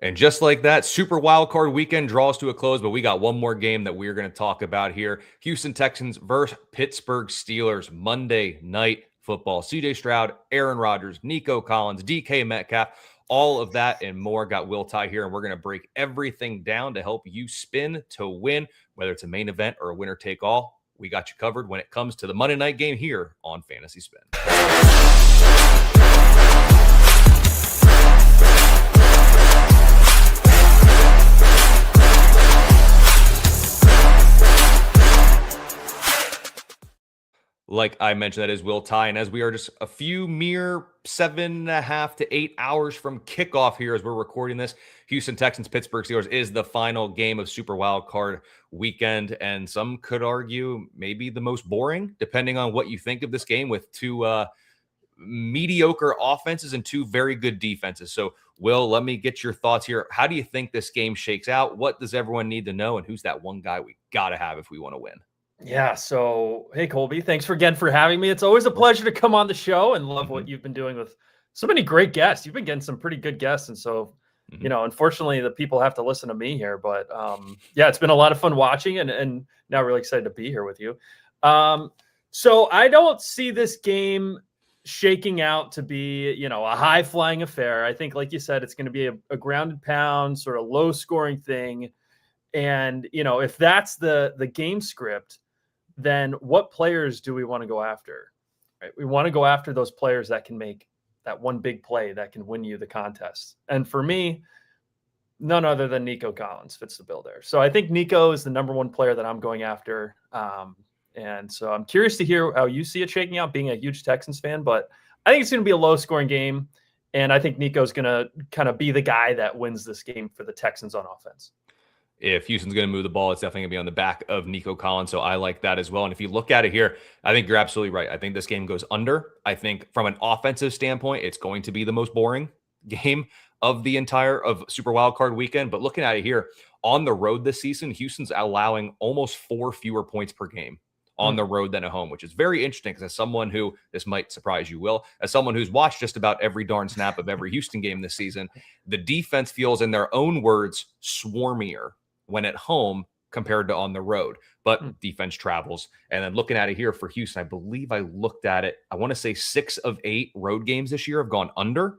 And just like that, Super Wildcard Weekend draws to a close, but we got one more game that we're going to talk about here. Houston Texans versus Pittsburgh Steelers, Monday Night Football. CJ Stroud, Aaron Rodgers, Nico Collins, DK Metcalf, all of that and more. Got Will Tighe here, and we're going to break everything down to help you spin to win, whether it's a main event or a winner take all. We got you covered when it comes to the Monday night game here on Fantasy Spin. Like I mentioned, that is Will Tighe. And as we are just a few mere 7.5 to 8 hours from kickoff here as we're recording this, Houston Texans, Pittsburgh Steelers is the final game of Super Wild Card Weekend. And some could argue maybe the most boring, depending on what you think of this game, with two mediocre offenses and two very good defenses. So, Will, let me get your thoughts here. How do you think this game shakes out? What does everyone need to know? And who's that one guy we got to have if we want to win? Yeah. So, hey, Colby, thanks again for having me. It's always a pleasure to come on the show and love what you've been doing with so many great guests. You've been getting some pretty good guests. And so, you know, unfortunately, the people have to listen to me here. But yeah, it's been a lot of fun watching and now really excited to be here with you. So I don't see this game shaking out to be, you know, a high flying affair. I think, like you said, it's going to be a grounded pound, sort of low scoring thing. And, you know, if that's the game script, then what players do we want to go after? Right? We want to go after those players that can make that one big play that can win you the contest. And for me, none other than Nico Collins fits the bill there. So I think Nico is the number one player that I'm going after. And so I'm curious to hear how you see it shaking out, being a huge Texans fan, but I think it's going to be a low scoring game. And I think Nico's going to kind of be the guy that wins this game for the Texans on offense. If Houston's going to move the ball, it's definitely going to be on the back of Nico Collins. So I like that as well. And if you look at it here, I think you're absolutely right. I think this game goes under. I think from an offensive standpoint, it's going to be the most boring game of the entire of Super Wildcard Weekend. But looking at it here, on the road this season, Houston's allowing almost 4 fewer points per game on the road than at home, which is very interesting because as someone who, this might surprise you, Will, as someone who's watched just about every darn snap of every Houston game this season, the defense feels, in their own words, swarmier when at home compared to on the road, but defense travels. And then looking at it here for Houston, I believe I looked at it. I want to say 6 of 8 road games this year have gone under.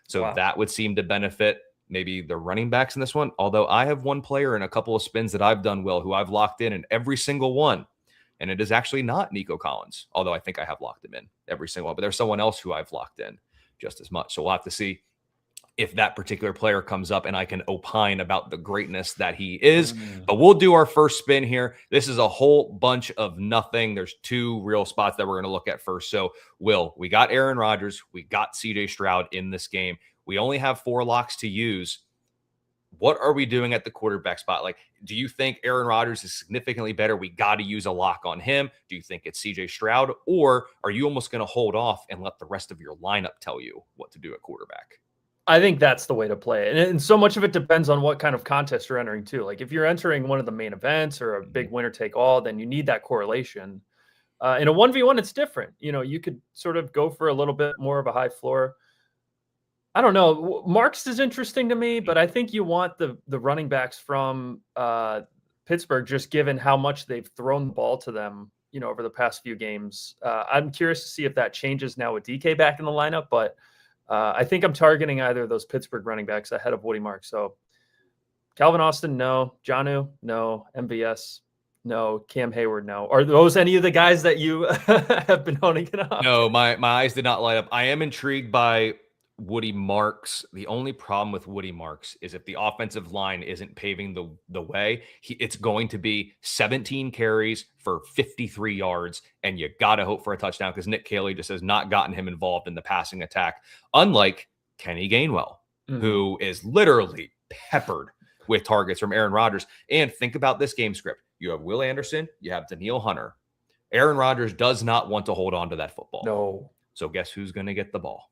So that would seem to benefit maybe the running backs in this one. Although I have one player in a couple of spins that I've done, Will, who I've locked in every single one. And it is actually not Nico Collins, although I think I have locked him in every single one, but there's someone else who I've locked in just as much. So we'll have to see if that particular player comes up and I can opine about the greatness that he is. But we'll do our first spin here. This is a whole bunch of nothing. There's 2 real spots that we're going to look at first. So, Will, we got Aaron Rodgers. We got CJ Stroud in this game. We only have 4 locks to use. What are we doing at the quarterback spot? Like, do you think Aaron Rodgers is significantly better? We got to use a lock on him. Do you think it's CJ Stroud? Or are you almost going to hold off and let the rest of your lineup tell you what to do at quarterback? I think that's the way to play it. And so much of it depends on what kind of contest you're entering too. Like if you're entering one of the main events or a big winner take all, then you need that correlation. In a 1v1, it's different. You know, you could sort of go for a little bit more of a high floor. I don't know. Marks is interesting to me, but I think you want the running backs from Pittsburgh, just given how much they've thrown the ball to them, you know, over the past few games. I'm curious to see if that changes now with DK back in the lineup, but I think I'm targeting either of those Pittsburgh running backs ahead of Woody Marks. So Calvin Austin, no. Jonnu, no. MVS, no. Cam Hayward, no. Are those any of the guys that you have been honing it up? No, my eyes did not light up. I am intrigued by Woody Marks. The only problem with Woody Marks is if the offensive line isn't paving the way, it's going to be 17 carries for 53 yards, and you got to hope for a touchdown because Nick Caley just has not gotten him involved in the passing attack, unlike Kenny Gainwell, who is literally peppered with targets from Aaron Rodgers. And think about this game script. You have Will Anderson, you have Danielle Hunter. Aaron Rodgers does not want to hold on to that football. No. So guess who's going to get the ball?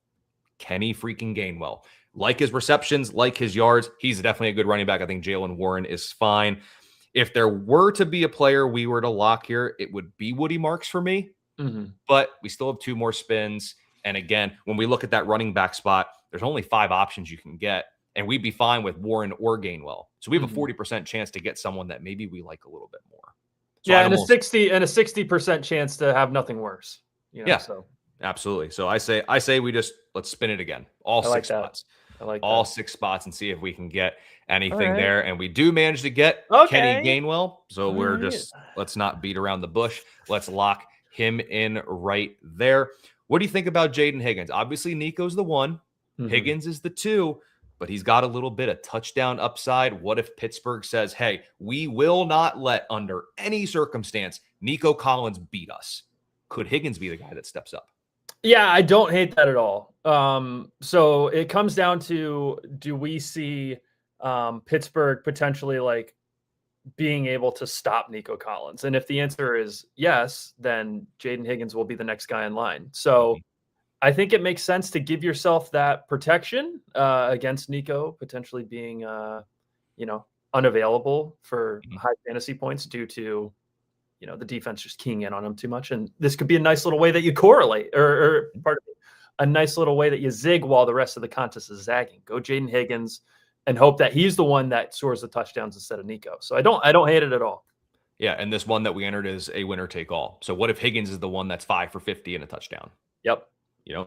Kenny freaking Gainwell. Like his receptions, like his yards, he's definitely a good running back. I think Jalen Warren is fine. If there were to be a player we were to lock here, it would be Woody Marks for me. But we still have 2 more spins. And again, when we look at that running back spot, there's only 5 options you can get. and we'd be fine with Warren or Gainwell. So we have a Mhm. 40% chance to get someone that maybe we like a little bit more. So Yeah, I'd and almost, a 60% chance to have nothing worse. yeah, So absolutely. So I say we just let's spin it again. All I like 6 that. spots. I like All that. 6 spots and see if we can get All anything right. there. And we do manage to get Kenny Okay. Gainwell. So All we're right. just, let's not beat around the bush. Let's lock him in right there. What do you think about Jaden Higgins? Obviously, Nico's the 1. Mhm. Higgins is the 2, but he's got a little bit of touchdown upside. What if Pittsburgh says, hey, we will not let under any circumstance Nico Collins beat us? Could Higgins be the guy that steps up? Yeah, I don't hate that at all. So it comes down to, do we see Pittsburgh potentially like being able to stop Nico Collins? And if the answer is yes, then Jaden Higgins will be the next guy in line. So I think it makes sense to give yourself that protection against Nico potentially being, unavailable for Mhm. high fantasy points due to, the defense just keying in on him too much. And this could be a nice little way that you correlate, or part of it, a nice little way that you zig while the rest of the contest is zagging. Go Jaden Higgins and hope that he's the one that scores the touchdowns instead of Nico. So I don't hate it at all. Yeah, and this one that we entered is a winner take all. So what if Higgins is the one that's 5 for 50 and a touchdown? Yep.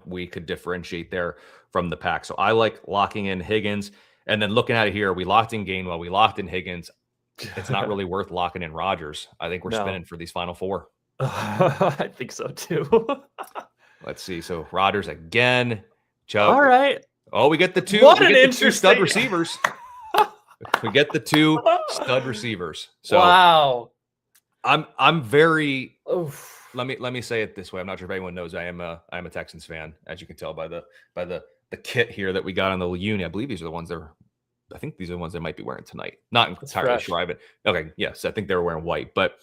We could differentiate there from the pack. So I like locking in Higgins. And then looking at it here, we locked in Gainwell, we locked in Higgins. It's not really worth locking in Rodgers. I think we're spinning for these final 4. I think so too. Let's see. So Rodgers again. All right. Oh, we get the 2. What We an get the 2 interesting stud receivers. We get the 2 stud receivers. So wow. I'm very Oof. let me say it this way. I'm not sure if anyone knows I am a Texans fan, as you can tell by the kit here that we got on the uni. I believe these are the ones that I think these are the ones they might be wearing tonight. Not entirely sure. Okay, yes, I think they were wearing white, but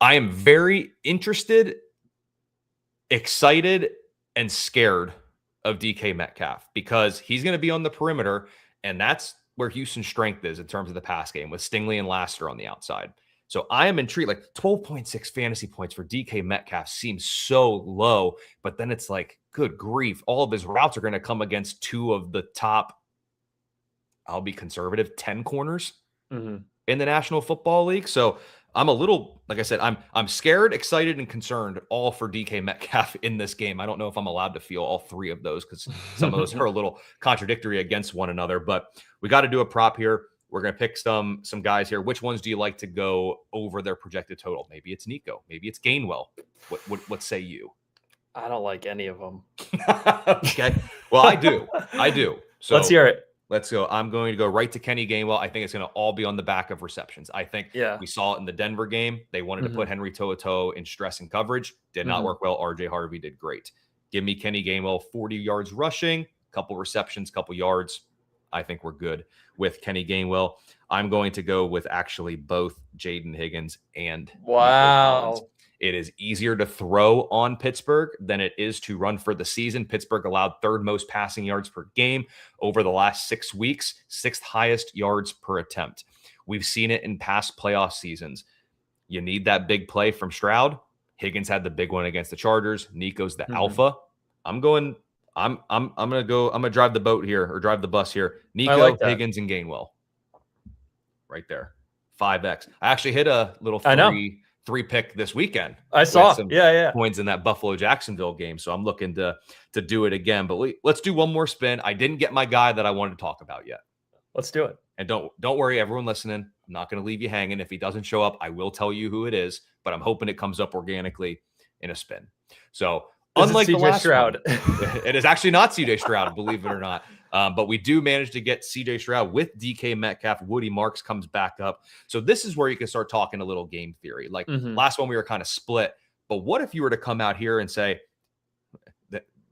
I am very interested, excited, and scared of DK Metcalf because he's going to be on the perimeter, and that's where Houston's strength is in terms of the pass game with Stingley and Laster on the outside. So I am intrigued. Like 12.6 fantasy points for DK Metcalf seems so low, but then it's like, good grief, all of his routes are going to come against 2 of the top, I'll be conservative, 10 corners in the National Football League. So I'm a little, like I said, I'm scared, excited, and concerned all for DK Metcalf in this game. I don't know if I'm allowed to feel all 3 of those because some of those are a little contradictory against one another, but we got to do a prop here. We're going to pick some guys here. Which ones do you like to go over their projected total? Maybe it's Nico. Maybe it's Gainwell. What say you? I don't like any of them. Okay. Well, I do. So let's hear it. Let's go. I'm going to go right to Kenny Gainwell. I think it's going to all be on the back of receptions. I think we saw it in the Denver game. They wanted to put Henry To'oTo'o in stress and coverage. Did not work well. RJ Harvey did great. Give me Kenny Gainwell, 40 yards rushing, couple receptions, couple yards. I think we're good with Kenny Gainwell. I'm going to go with actually both Jaden Higgins and Nico Collins. It is easier to throw on Pittsburgh than it is to run for the season. Pittsburgh allowed 3rd most passing yards per game over the last 6 weeks, 6th highest yards per attempt. We've seen it in past playoff seasons. You need that big play from Stroud. Higgins had the big one against the Chargers. Nico's the alpha. I'm gonna drive the boat here, or drive the bus here. Nico, Higgins, and Gainwell. Right there. 5x. I actually hit a little 3 pick this weekend. I saw some coins in that Buffalo Jacksonville game. So I'm looking to do it again. But let's do one more spin. I didn't get my guy that I wanted to talk about yet. Let's do it. And don't worry, everyone listening. I'm not going to leave you hanging. If he doesn't show up, I will tell you who it is. But I'm hoping it comes up organically in a spin. So unlike the last Stroud, it is actually not CJ Stroud, believe it or not. But we do manage to get CJ Stroud with DK Metcalf. Woody Marks comes back up. So this is where you can start talking a little game theory. Like last one, we were kind of split. But what if you were to come out here and say,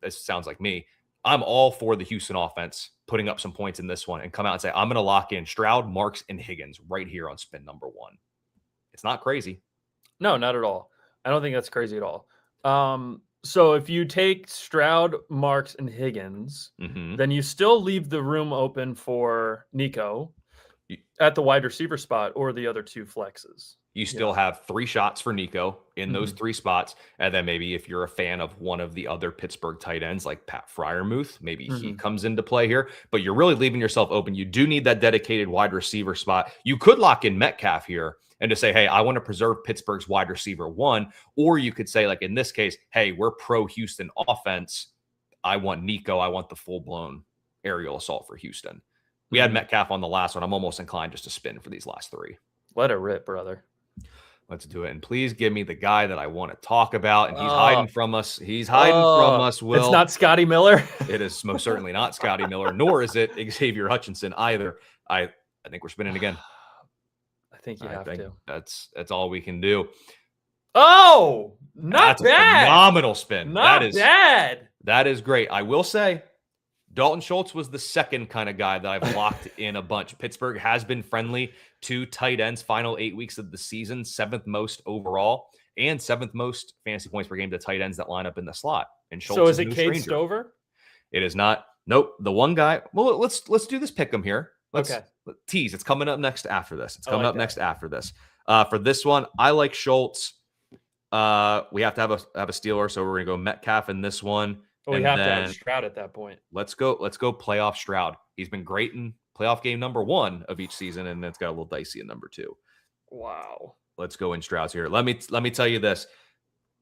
this sounds like me, I'm all for the Houston offense putting up some points in this one, and come out and say, I'm going to lock in Stroud, Marks, and Higgins right here on spin number 1. It's not crazy. No, not at all. I don't think that's crazy at all. So if you take Stroud, Marks, and Higgins, then you still leave the room open for Nico at the wide receiver spot or the other 2 flexes. You still have 3 shots for Nico in those 3 spots. And then maybe if you're a fan of one of the other Pittsburgh tight ends like Pat Freiermuth, maybe he comes into play here. But you're really leaving yourself open. You do need that dedicated wide receiver spot. You could lock in Metcalf here and to say, hey, I want to preserve Pittsburgh's wide receiver 1. Or you could say, like in this case, hey, we're pro Houston offense. I want Nico. I want the full-blown aerial assault for Houston. We had Metcalf on the last one. I'm almost inclined just to spin for these last 3. Let it rip, brother. Let's do it. And please give me the guy that I want to talk about. And he's hiding from us. He's hiding from us, Will. It's not Scotty Miller. It is most certainly not Scotty Miller, nor is it Xavier Hutchinson either. I think we're spinning again. I think you have to. That's all we can do. Oh, not That's bad. A phenomenal spin. Not bad. That is great. I will say, Dalton Schultz was the second kind of guy that I've locked in a bunch. Pittsburgh has been friendly to tight ends final 8 weeks of the season, 7th most overall, and 7th most fantasy points per game to tight ends that line up in the slot. And Schultz so is it no Cade stranger. Stover? It is not. Nope. The one guy. Well, let's do this pick'em here. Let's tease. It's coming up next after this. It's coming up next after this. For this one, I like Schultz. We have to have a stealer, so we're gonna go Metcalf in this one. Well, we have to have Stroud at that point. Let's go playoff Stroud. He's been great in playoff game number 1 of each season, and it's got a little dicey in number 2. Wow. Let's go in Stroud's here. Let me tell you this.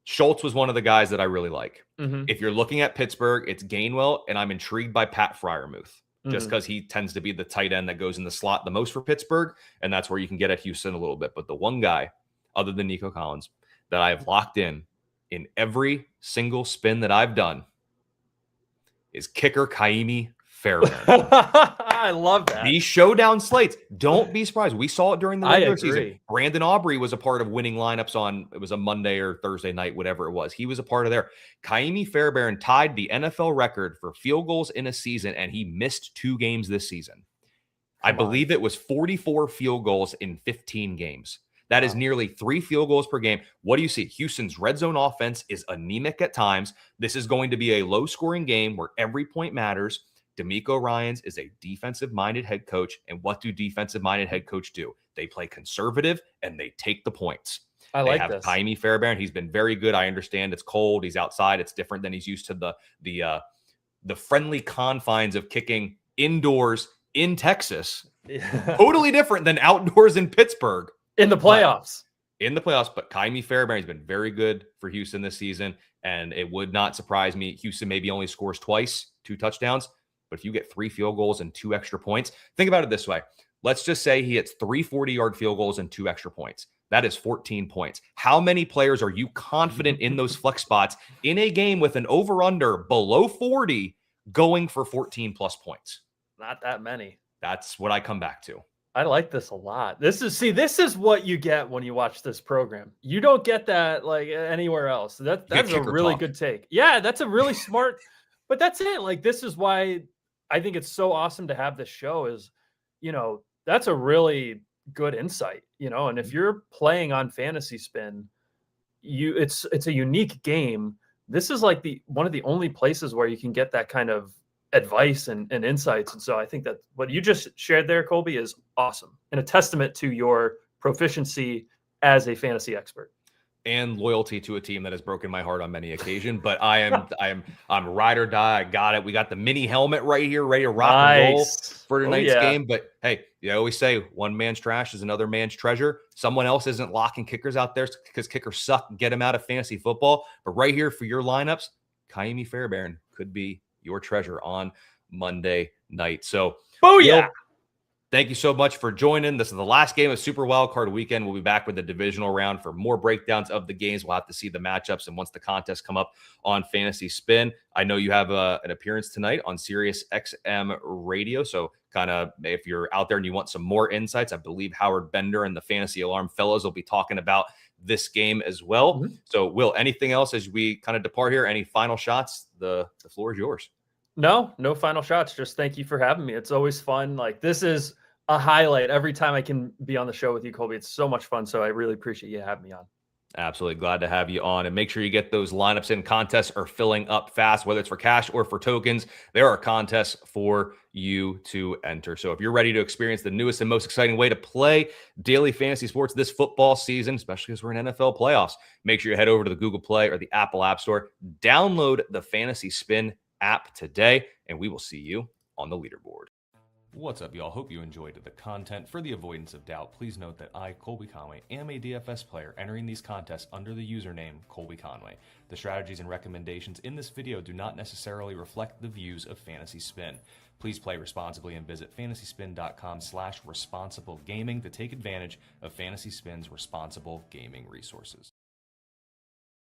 Schultz was one of the guys that I really like. If you're looking at Pittsburgh, it's Gainwell, and I'm intrigued by Pat Freiermuth just because he tends to be the tight end that goes in the slot the most for Pittsburgh, and that's where you can get at Houston a little bit. But the one guy, other than Nico Collins, that I have locked in every single spin that I've done is kicker Kaimi Fairbairn. I love that. These showdown slates, don't be surprised. We saw it during the regular season. agree. Brandon Aubrey was a part of winning lineups on, it was a Monday or Thursday night, whatever it was. He was a part of there. Kaimi Fairbairn tied the NFL record for field goals in a season, and he missed 2 games this season. I believe it was 44 field goals in 15 games. That is nearly 3 field goals per game. What do you see? Houston's red zone offense is anemic at times. This is going to be a low-scoring game where every point matters. D'Amico Ryans is a defensive-minded head coach, and what do defensive-minded head coach do? They play conservative, and they take the points. I like this. Kaimi Fairbairn. He's been very good. I understand it's cold. He's outside. It's different than he's used to the friendly confines of kicking indoors in Texas. Totally different than outdoors in Pittsburgh. In the playoffs. But Kaimi Fairbairn has been very good for Houston this season, and it would not surprise me. Houston maybe only scores twice, 2 touchdowns, but if you get 3 field goals and 2 extra points, think about it this way. Let's just say he hits 3 40-yard field goals and 2 extra points. That is 14 points. How many players are you confident in those flex spots in a game with an over-under below 40 going for 14-plus points? Not that many. That's what I come back to. I like this a lot. This is what you get when you watch this program. You don't get that like anywhere else. That's a really good take. Yeah, that's a really smart, but that's it. Like, this is why I think it's so awesome to have this show is, that's a really good insight, and if you're playing on FantasySpin, it's a unique game. This is like one of the only places where you can get that kind of advice and insights. And so I think that what you just shared there, Colby, is awesome and a testament to your proficiency as a fantasy expert and loyalty to a team that has broken my heart on many occasions. But I'm ride or die. I got it. We got the mini helmet right here, ready to rock and roll for tonight's game. But hey, you always say one man's trash is another man's treasure. Someone else isn't locking kickers out there because kickers suck. Get them out of fantasy football. But right here for your lineups, Kaimi Fairbairn could be your treasure on Monday night. So, booyah! Thank you so much for joining. This is the last game of Super Wildcard Weekend. We'll be back with the divisional round for more breakdowns of the games. We'll have to see the matchups, and once the contests come up on Fantasy Spin, I know you have an appearance tonight on Sirius XM Radio. So, kind of if you're out there and you want some more insights, I believe Howard Bender and the Fantasy Alarm fellows will be talking about this game as well. Mm-hmm. So, Will, anything else as we kind of depart here? Any final shots? The floor is yours. No final shots. Just thank you for having me. It's always fun. Like, this is a highlight every time I can be on the show with you, Colby. It's so much fun. So I really appreciate you having me on. Absolutely. Glad to have you on. And make sure you get those lineups in. Contests are filling up fast, whether it's for cash or for tokens. There are contests for you to enter. So if you're ready to experience the newest and most exciting way to play daily fantasy sports this football season, especially as we're in NFL playoffs, make sure you head over to the Google Play or the Apple App Store. Download the Fantasy Spin app today, and we will see you on the leaderboard. What's up, y'all? Hope you enjoyed the content. For the avoidance of doubt, please note that I, Colby Conway, am a DFS player entering these contests under the username Colby Conway. The strategies and recommendations in this video do not necessarily reflect the views of Fantasy Spin. Please play responsibly and visit fantasyspin.com/responsible gaming to take advantage of Fantasy Spin's responsible gaming resources.